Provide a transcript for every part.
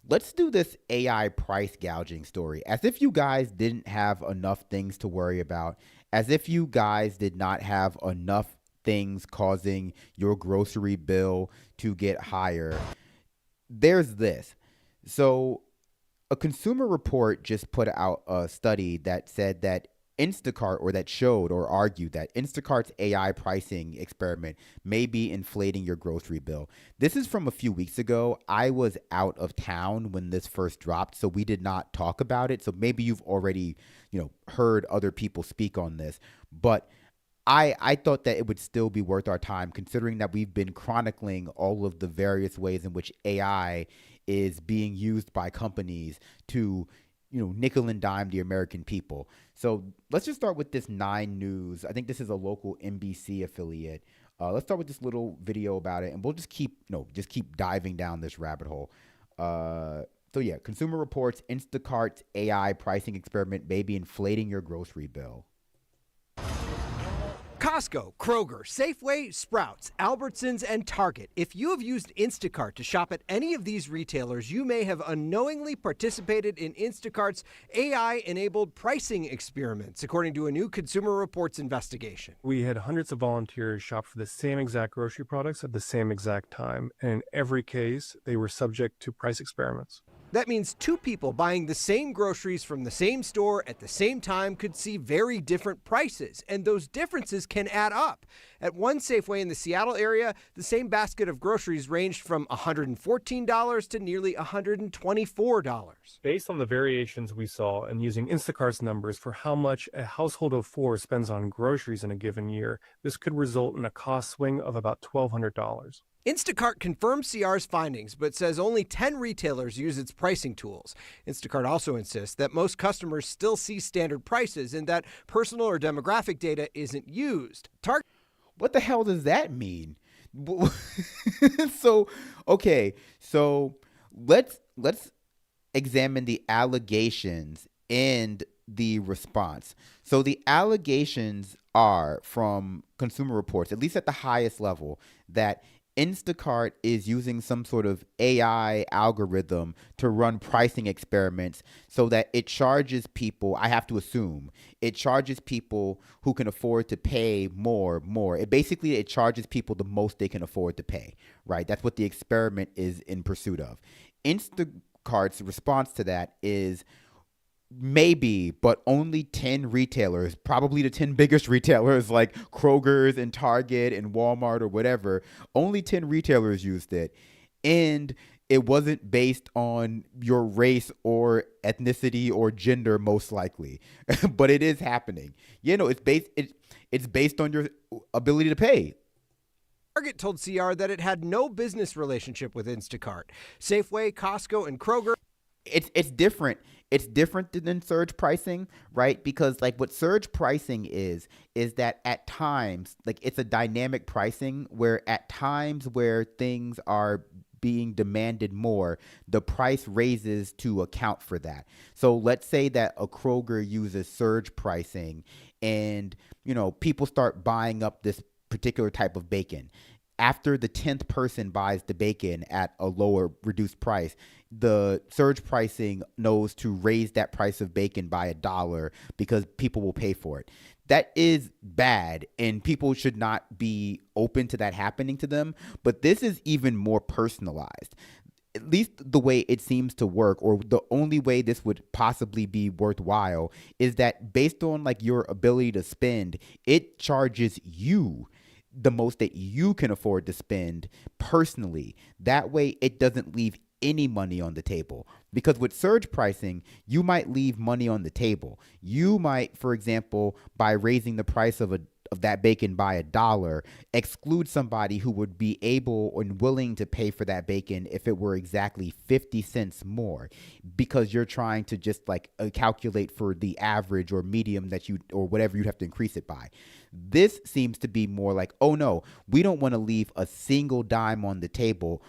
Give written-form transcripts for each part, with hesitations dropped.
let's do this AI price gouging story as if you guys didn't have enough things to worry about, as if you guys did not have enough things causing your grocery bill to get higher. There's this. So, a consumer report just put out a study that said that Instacart, or that showed or argued that Instacart's AI pricing experiment may be inflating your grocery bill. This is from a few weeks ago. I was out of town when this first dropped, so we did not talk about it. So maybe you've already, heard other people speak on this, but I thought that it would still be worth our time, considering that we've been chronicling all of the various ways in which AI is being used by companies to, nickel and dime the American people. So let's just start with this 9 News. I think this is a local NBC affiliate. Let's start with this little video about it, and we'll just keep diving down this rabbit hole. So yeah, Consumer Reports, Instacart's AI pricing experiment may be inflating your grocery bill. Costco, Kroger, Safeway, Sprouts, Albertsons, and Target. If you have used Instacart to shop at any of these retailers, you may have unknowingly participated in Instacart's AI-enabled pricing experiments, according to a new Consumer Reports investigation. We had hundreds of volunteers shop for the same exact grocery products at the same exact time, and in every case, they were subject to price experiments. That means 2 people buying the same groceries from the same store at the same time could see very different prices, and those differences can add up. At one Safeway in the Seattle area, the same basket of groceries ranged from $114 to nearly $124. Based on the variations we saw and using Instacart's numbers for how much a household of 4 spends on groceries in a given year, this could result in a cost swing of about $1,200. Instacart confirms CR's findings, but says only 10 retailers use its pricing tools. Instacart also insists that most customers still see standard prices and that personal or demographic data isn't used. What the hell does that mean? So let's examine the allegations and the response. So the allegations are from Consumer Reports, at least at the highest level, that Instacart is using some sort of AI algorithm to run pricing experiments so that it charges people, I have to assume, it charges people who can afford to pay more. It charges people the most they can afford to pay, right? That's what the experiment is in pursuit of. Instacart's response to that is, maybe, but only 10 retailers, probably the 10 biggest retailers like Kroger's and Target and Walmart or whatever, only 10 retailers used it. And it wasn't based on your race or ethnicity or gender, most likely, but it is happening. It's based on your ability to pay. Target told CR that it had no business relationship with Instacart. Safeway, Costco, and Kroger. It's different. It's different than surge pricing, right? Because like what surge pricing is that at times, like it's a dynamic pricing where at times where things are being demanded more, the price raises to account for that. So let's say that a Kroger uses surge pricing and, people start buying up this particular type of bacon. After the 10th person buys the bacon at a lower reduced price, the surge pricing knows to raise that price of bacon by $1 because people will pay for it. That is bad, and people should not be open to that happening to them. But this is even more personalized. At least the way it seems to work, or the only way this would possibly be worthwhile, is that based on like your ability to spend, it charges you the most that you can afford to spend personally. That way it doesn't leave any money on the table, because with surge pricing, you might leave money on the table. You might, for example, by raising the price of that bacon by $1, exclude somebody who would be able and willing to pay for that bacon if it were exactly 50 cents more, because you're trying to just like calculate for the average or medium or whatever you'd have to increase it by. This seems to be more like, oh no, we don't want to leave a single dime on the table,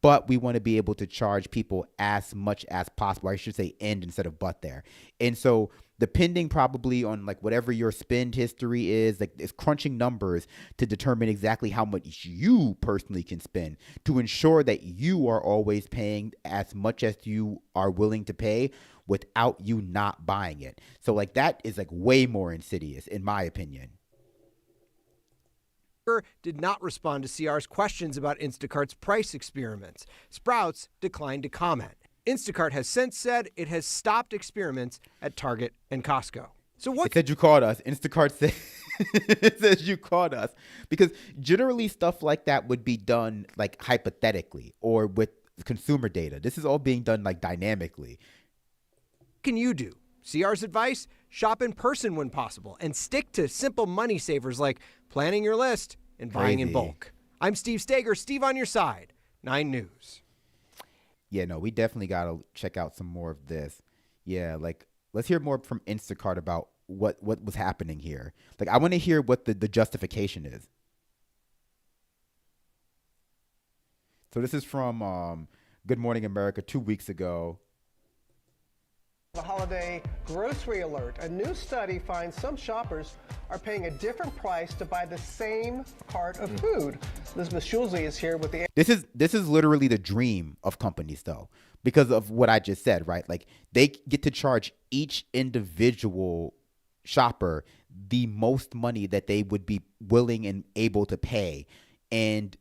but we want to be able to charge people as much as possible. I should say "and" instead of "but" there. And so, depending probably on like whatever your spend history is, like it's crunching numbers to determine exactly how much you personally can spend to ensure that you are always paying as much as you are willing to pay without you not buying it. So like that is like way more insidious in my opinion. Did not respond to CR's questions about Instacart's price experiments. Sprouts declined to comment. Instacart has since said it has stopped experiments at Target and Costco. So what? It said you called us. Instacart said it says you called us because generally stuff like that would be done like hypothetically or with consumer data. This is all being done like dynamically. What can you do? CR's advice: shop in person when possible and stick to simple money savers like planning your list and buying in bulk. I'm Steve Stager. Steve on your side. 9 News. Yeah, no, we definitely got to check out some more of this. Yeah, like let's hear more from Instacart about what was happening here. Like I want to hear what the justification is. So this is from Good Morning America 2 weeks ago. The holiday grocery alert. A new study finds some shoppers are paying a different price to buy the same cart of food. Elizabeth Schulze is here with the... This is literally the dream of companies though, because of what I just said, right? Like they get to charge each individual shopper the most money that they would be willing and able to pay. And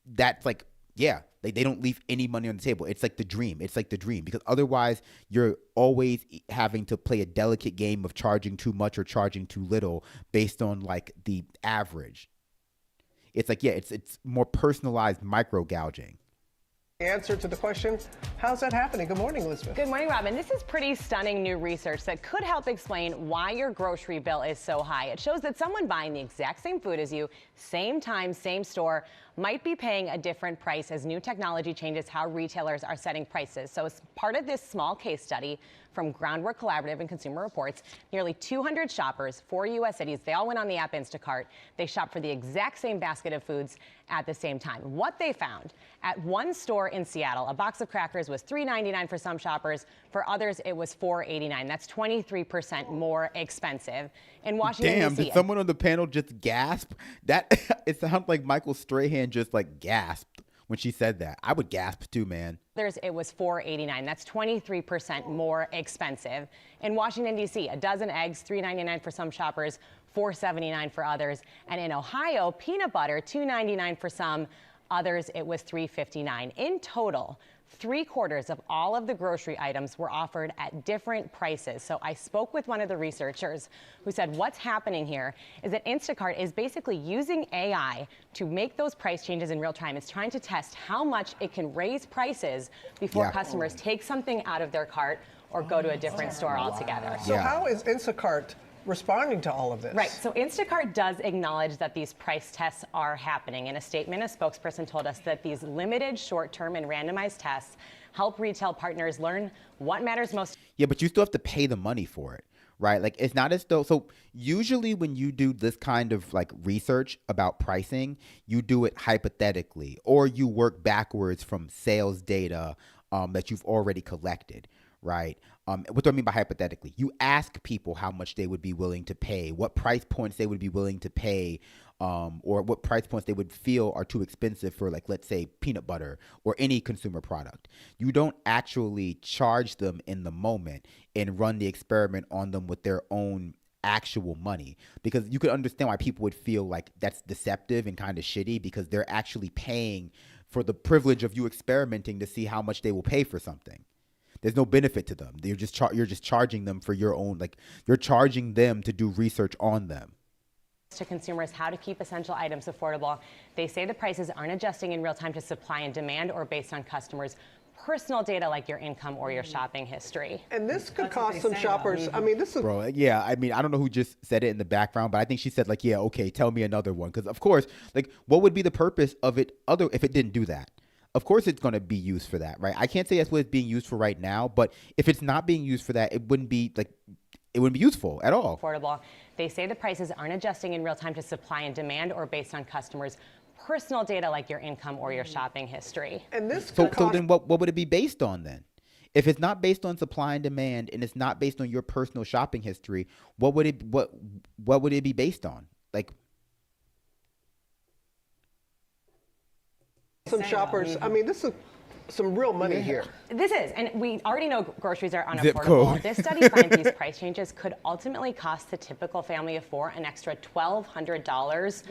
that's like, yeah, they don't leave any money on the table. It's like the dream. It's like the dream because otherwise you're always having to play a delicate game of charging too much or charging too little based on like the average. It's like, yeah, it's more personalized micro gouging. Answer to the question, how's that happening? Good morning, Elizabeth. Good morning, Robin. This is pretty stunning new research that could help explain why your grocery bill is so high. It shows that someone buying the exact same food as you, same time, same store, might be paying a different price as new technology changes how retailers are setting prices. So as part of this small case study from Groundwork Collaborative and Consumer Reports, nearly 200 shoppers, 4 U.S. cities, they all went on the app Instacart. They shopped for the exact same basket of foods at the same time. What they found, at one store in Seattle, a box of crackers was $3.99 for some shoppers. For others, it was $4.89. That's 23% more expensive. In Washington, Damn, D.C., did someone on the panel just gasp? That it sounded like Michael Strahan just like gasped when she said that. I would gasp too, man. It was $4.89. That's 23% more expensive. In Washington, D.C., a dozen eggs, $3.99 for some shoppers, $4.79 for others. And in Ohio, peanut butter, $2.99 for some. Others, it was $3.59. In total, 3/4 of all of the grocery items were offered at different prices. So I spoke with one of the researchers who said what's happening here is that Instacart is basically using AI to make those price changes in real time. It's trying to test how much it can raise prices before customers take something out of their cart or go to a different store altogether. So how is Instacart responding to all of this? Right. So Instacart does acknowledge that these price tests are happening. In a statement, a spokesperson told us that these limited short-term and randomized tests help retail partners learn what matters most. Yeah, but you still have to pay the money for it, right? Like it's not as though, so usually when you do this kind of like research about pricing, you do it hypothetically or you work backwards from sales data that you've already collected, right? What do I mean by hypothetically? You ask people how much they would be willing to pay, what price points they would be willing to pay, or what price points they would feel are too expensive for, like, let's say, peanut butter or any consumer product. You don't actually charge them in the moment and run the experiment on them with their own actual money, because you could understand why people would feel like that's deceptive and kind of shitty because they're actually paying for the privilege of you experimenting to see how much they will pay for something. There's no benefit to them. You're just charging them for your own, like you're charging them to do research on them. To consumers how to keep essential items affordable. They say the prices aren't adjusting in real time to supply and demand or based on customers' personal data like your income or your shopping history. And this could cost some shoppers. I mean, this is... Bro, yeah, I mean, I don't know who just said it in the background, but I think she said like, yeah, okay, tell me another one. Because of course, like what would be the purpose of it if it didn't do that? Of course it's going to be used for that, right? I can't say that's what it's being used for right now, but if it's not being used for that, it wouldn't be useful at all. Affordable. They say the prices aren't adjusting in real time to supply and demand or based on customers' personal data like your income or your shopping history. And this So, could cost then what would it be based on then? If it's not based on supply and demand and it's not based on your personal shopping history, what would it be based on? Like, some shoppers. I mean, this is some real money here. This is, and we already know groceries are Zip unaffordable. code. This study finds these price changes could ultimately cost the typical family of four an extra $1,200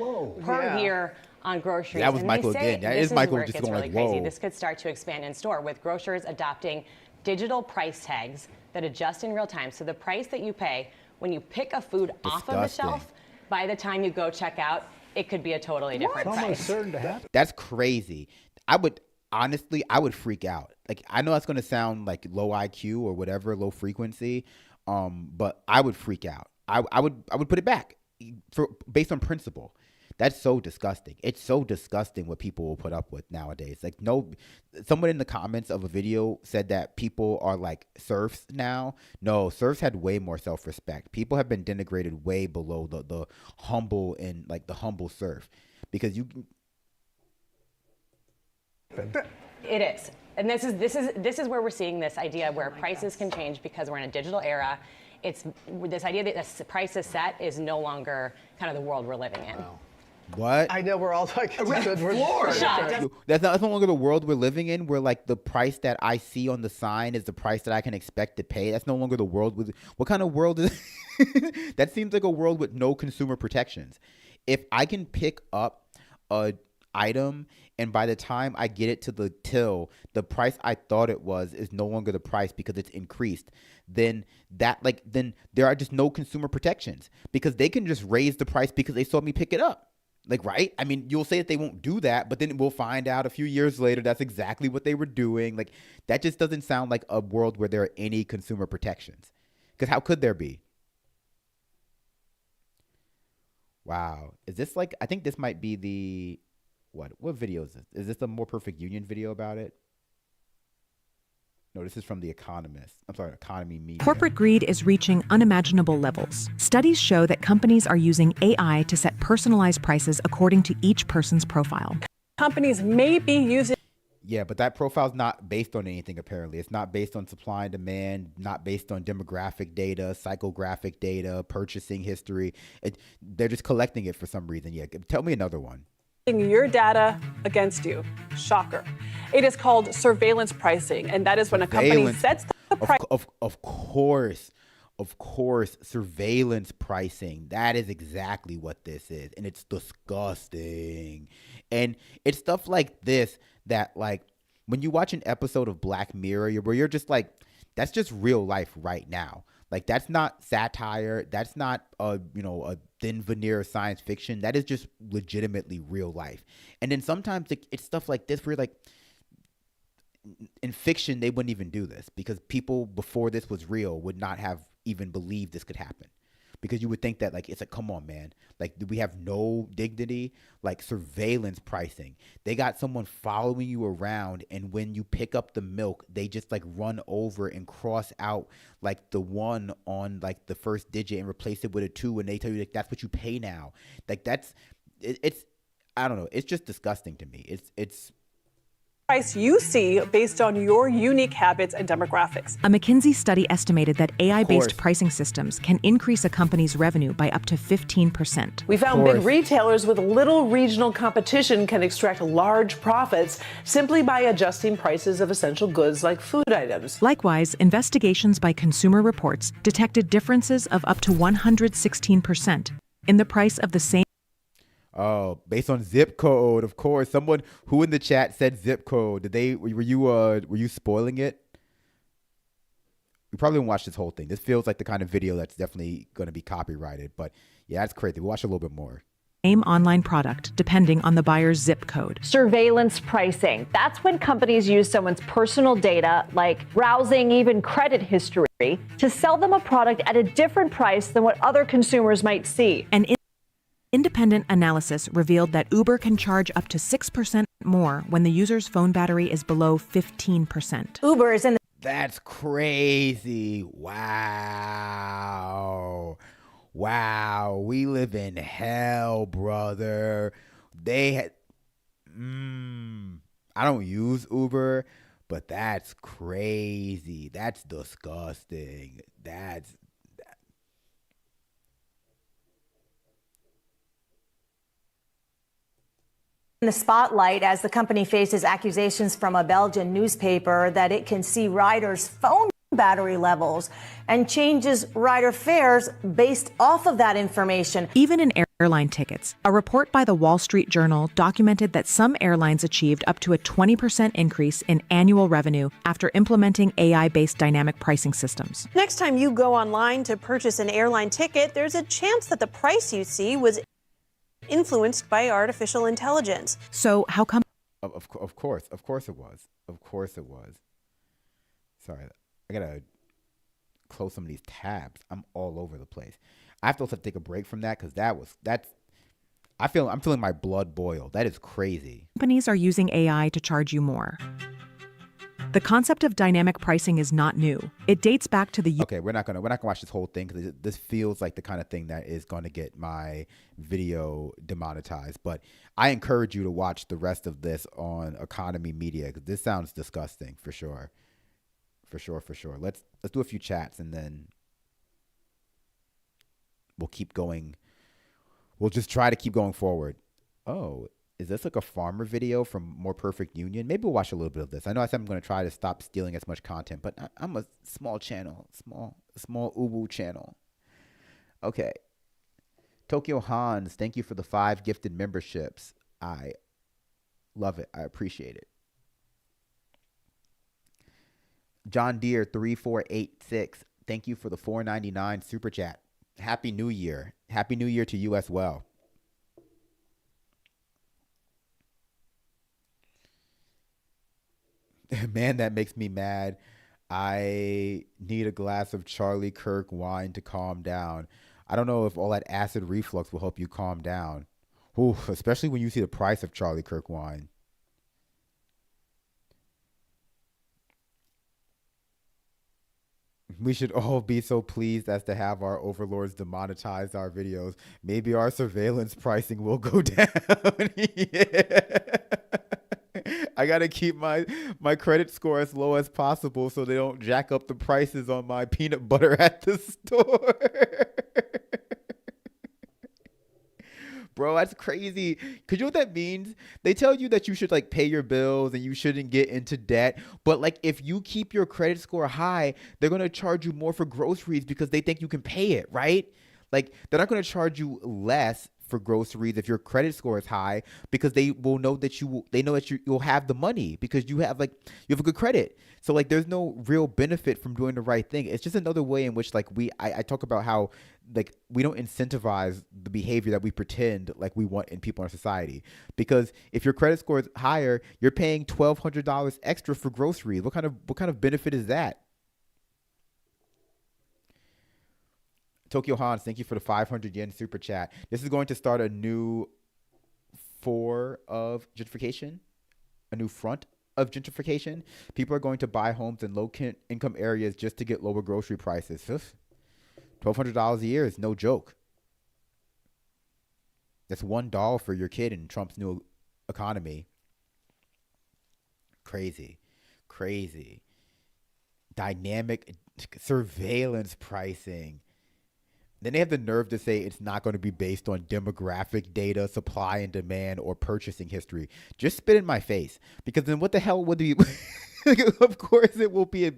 per Yeah. year on groceries. That was And Michael they say again. That this is Michael where it just gets going really like, crazy. whoa. This could start to expand in store with grocers adopting digital price tags that adjust in real time. So the price that you pay when you pick a food off of the Disgusting. shelf, by the time you go check out, it could be a totally different price. certain to happen. that's crazy. Honestly, I would freak out. Like, I know that's going to sound like low IQ or whatever, low frequency, but I would freak out. I would put it back based on principle. That's so disgusting. It's so disgusting what people will put up with nowadays. Like, someone in the comments of a video said that people are like serfs now. No, serfs had way more self-respect. People have been denigrated way below the humble and like the humble serf, because you. It is. And this is where we're seeing this idea where prices can change because we're in a digital era. It's this idea that the price is set is no longer kind of the world we're living in. What? I know we're all like, it's That's no longer the world we're living in, where like the price that I see on the sign is the price that I can expect to pay. That's no longer the world with. What kind of world is that? Seems like a world with no consumer protections. If I can pick up a item and by the time I get it to the till, the price I thought it was is no longer the price because it's increased, then there are just no consumer protections, because they can just raise the price because they saw me pick it up. Like, right? I mean, you'll say that they won't do that, but then we'll find out a few years later that's exactly what they were doing. Like, that just doesn't sound like a world where there are any consumer protections. Because how could there be? Wow. Is this like, I think this might be the, what video is this? Is this a More Perfect Union video about it? No, this is from The Economist. I'm sorry, Economy Media. Corporate greed is reaching unimaginable levels. Studies show that companies are using AI to set personalized prices according to each person's profile. Companies may be using. Yeah, but that profile's not based on anything, apparently. It's not based on supply and demand, not based on demographic data, psychographic data, purchasing history. They're just collecting it for some reason. Yeah, tell me another one. Your data against you. Shocker. It is called surveillance pricing, and that is when a company sets the price. Of course, surveillance pricing. That is exactly what this is, and it's disgusting. And it's stuff like this that, like, when you watch an episode of Black Mirror, where you're just like, that's just real life right now. Like, that's not satire. That's not a thin veneer of science fiction. That is just legitimately real life. And then sometimes it's stuff like this where you're like, in fiction, they wouldn't even do this, because people before this was real would not have even believed this could happen. Because you would think that, like, it's like, come on, man. Like, do we have no dignity? Like, surveillance pricing. They got someone following you around, and when you pick up the milk, they just, like, run over and cross out, like, the 1 on, like, the first digit and replace it with a 2, and they tell you, like, that's what you pay now. Like, it's I don't know. It's just disgusting to me. It's Price you see based on your unique habits and demographics. A McKinsey study estimated that AI-based pricing systems can increase a company's revenue by up to 15%. We found big retailers with little regional competition can extract large profits simply by adjusting prices of essential goods like food items. Likewise, investigations by Consumer Reports detected differences of up to 116% in the price of the same. Oh, based on zip code, of course. Someone who in the chat said zip code. Were you spoiling it? We probably won't watch this whole thing. This feels like the kind of video that's definitely going to be copyrighted. But yeah, that's crazy. We'll watch a little bit more. Same online product, depending on the buyer's zip code. Surveillance pricing. That's when companies use someone's personal data, like browsing, even credit history, to sell them a product at a different price than what other consumers might see. And independent analysis revealed that Uber can charge up to 6% more when the user's phone battery is below 15%. Uber is in the. That's crazy. Wow. We live in hell, brother. I don't use Uber, but that's crazy. That's disgusting. That's in the spotlight as the company faces accusations from a Belgian newspaper that it can see riders' phone battery levels and changes rider fares based off of that information. Even in airline tickets, a report by the Wall Street Journal documented that some airlines achieved up to a 20% increase in annual revenue after implementing AI-based dynamic pricing systems. Next time you go online to purchase an airline ticket, there's a chance that the price you see was influenced by artificial intelligence. So how come? Of course it was. Of course it was. Sorry, I gotta close some of these tabs. I'm all over the place. I have to also take a break from that because I'm feeling my blood boil. That is crazy. Companies are using AI to charge you more. The concept of dynamic pricing is not new. It dates back to the... Okay, we're not gonna watch this whole thing because this feels like the kind of thing that is gonna get my video demonetized. But I encourage you to watch the rest of this on Economy Media because this sounds disgusting for sure. For sure. Let's do a few chats and then we'll keep going. We'll just try to keep going forward. Oh, is this like a farmer video from More Perfect Union? Maybe we'll watch a little bit of this. I know I said I'm going to try to stop stealing as much content, but I'm a small channel, small Ubu channel. Okay. Tokyo Hans, thank you for the 5 gifted memberships. I love it. I appreciate it. John Deere 3486, thank you for the $4.99 super chat. Happy New Year. Happy New Year to you as well. Man, that makes me mad. I need a glass of Charlie Kirk wine to calm down. I don't know if all that acid reflux will help you calm down. Ooh, especially when you see the price of Charlie Kirk wine. We should all be so pleased as to have our overlords demonetize our videos. Maybe our surveillance pricing will go down. Yeah. I got to keep my credit score as low as possible so they don't jack up the prices on my peanut butter at the store. Bro, that's crazy. Cause you know what that means? They tell you that you should like pay your bills and you shouldn't get into debt. But like if you keep your credit score high, they're gonna charge you more for groceries because they think you can pay it, right? Like they're not gonna charge you less for groceries if your credit score is high because they will know that you'll have the money because you have a good credit. So like there's no real benefit from doing the right thing. It's just another way in which like I talk about how like we don't incentivize the behavior that we pretend like we want in people in our society. Because if your credit score is higher, you're paying $1,200 extra for groceries. What kind of benefit is that? Tokyo Hans, thank you for the 500 yen super chat. This is going to start a new front of gentrification. People are going to buy homes in low income areas just to get lower grocery prices. $1,200 a year is no joke. That's $1 for your kid in Trump's new economy. Crazy. Dynamic surveillance pricing. Then they have the nerve to say it's not going to be based on demographic data, supply and demand, or purchasing history. Just spit in my face. Because then what the hell would be... Of course it will be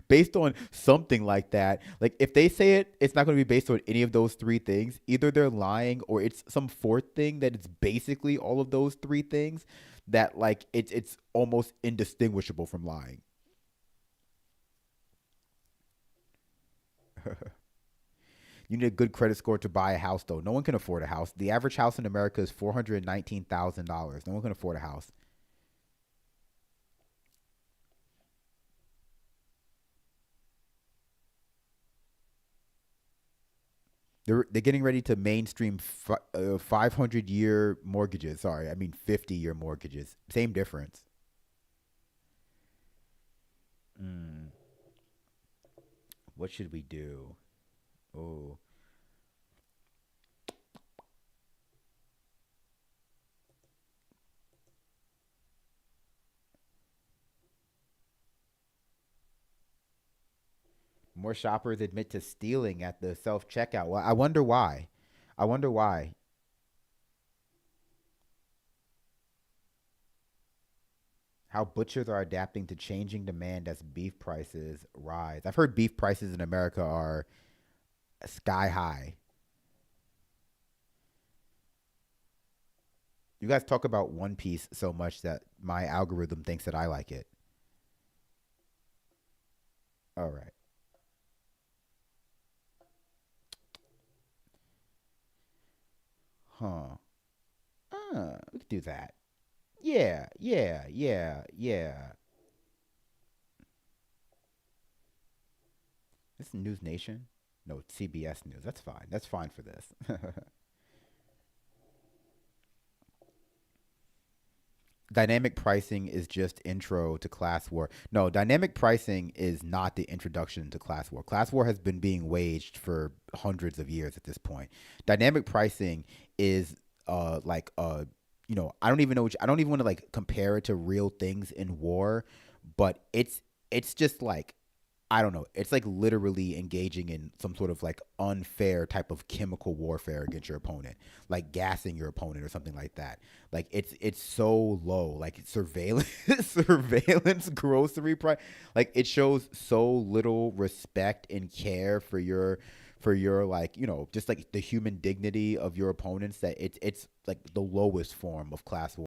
based on something like that. Like if they say it's not going to be based on any of those 3 things. Either they're lying or it's some 4th thing that it's basically all of those 3 things that like it's almost indistinguishable from lying. You need a good credit score to buy a house, though. No one can afford a house. The average house in America is $419,000. No one can afford a house. They're getting ready to mainstream 500-year mortgages. Sorry, I mean 50-year mortgages. Same difference. What should we do? Oh. More shoppers admit to stealing at the self-checkout. Well, I wonder why. I wonder why. How butchers are adapting to changing demand as beef prices rise. I've heard beef prices in America are sky high. You guys talk about One Piece so much that my algorithm thinks that I like it. All right. Huh. We could do that. Yeah. This is News Nation? No, it's CBS News. That's fine. That's fine for this. Dynamic pricing is just intro to class war. No, dynamic pricing is not the introduction to class war. Class war has been being waged for hundreds of years at this point. Dynamic pricing is I don't even want to like compare it to real things in war, but it's just like, I don't know. It's like literally engaging in some sort of like unfair type of chemical warfare against your opponent, like gassing your opponent or something like that. Like it's so low, like surveillance grocery price. Like it shows so little respect and care for your like, just like the human dignity of your opponents that it's like the lowest form of class war.